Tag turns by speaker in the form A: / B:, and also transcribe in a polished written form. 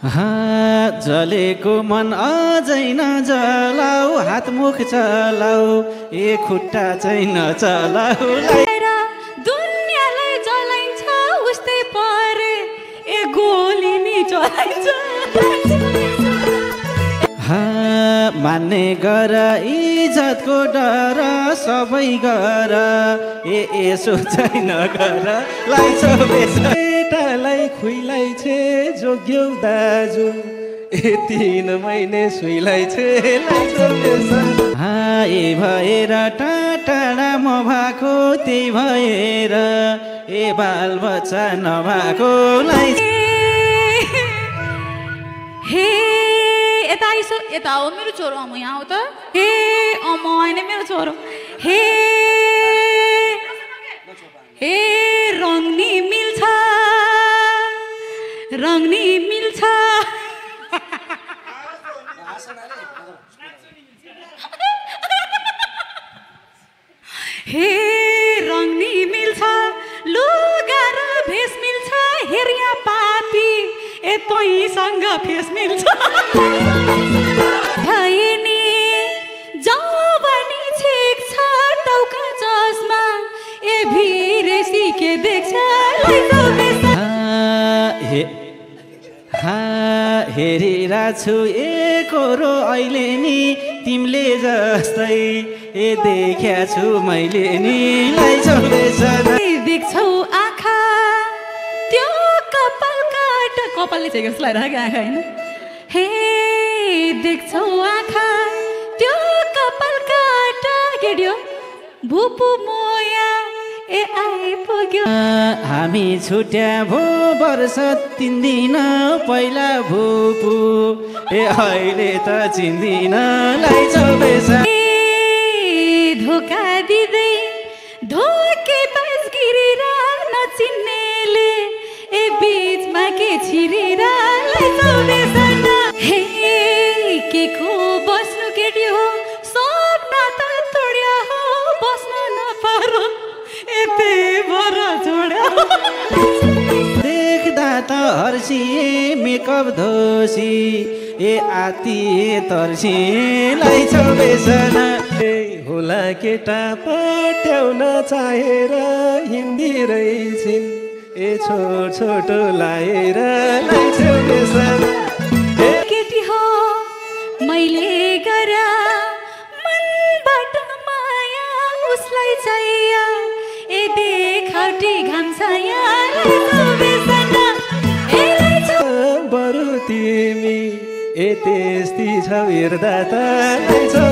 A: जलेको मन अझै नजलाऊ, हात मुख चलाऊ, ए खुट्टा चाहिँ नचलाऊ।
B: दुनियाँलाई जलाइन्छ उस्तै परे, ए गोली नि चलाइन्छ।
A: मान्ने गर इज्जतको डर सबै गर, यसो चाहिँ नगर लाइछौ बेटालाई खुइलाई छे जोग्यौ दाजु, 3 महिने सुइलाई छे लाइछौ बेसा। ए भएर टाढा म भएको त्यही भएर, ए बाल बच्चा नभएको लाइछ।
B: हे यता हो मेरो छोरो, अम यहाँ हो त। हे अम होइन मेरो छोरो। हे रङ नि मिल्छ, रङ नि मिल्छ। हे रङ नि मिल्छ, लुगा र भेष मिल्छ। हेरिया पापी, ए तैसँग फेस मिल्छ। भैनी जवानी छेक छ टाउका चस्मा, ए भिरेसी के देख्छ लाइछौ बेसा।
A: हेरिरहेछु एकोरो अहिले नि तिमीले जस्तै, ए देख्या छु मैले नि लाइछौ बेसा।
B: देख्छौ आँखा त्यो कपाल काट, कपालले चाहिँ जस्तो लगाइरहेको आँखा होइन। हे देख्छौ आँखा त्यो कपाल काट, केटी हो भुपु मोया, ए आइपुग्यो।
A: हामी छुट्या भो वर्ष 3 दिन पहिला भुपु, ए अहिले त चिन्दिन लाइछौ बेसा।
B: धोका दिँदै धोके बाज गिरेर नचिन्नेले, ए बिचमा के छिरेर लाइछौ बेसा। हे के को बस्नु केटी हो, सपना त तोड्या हो, बस्न नपारो, ए पेभर छोड्या।
A: देख्दा त हर्सिए मेकअप धोसी, ए आतिए तर्सिए लाइछौ बेसन। होला केटा पट्याउन चाहेर हिन्दी रहिछिन्, ए छोटो लाएर लाइछौ बेसन।
B: केटी हो मैले गरा मनबाट माया, उसलाई चाहिया, ए देखाउटी घामसाया लाइछौ बेसन। बरु तिमी ए त्यस्ती छौ हेर्दा त लाइछौ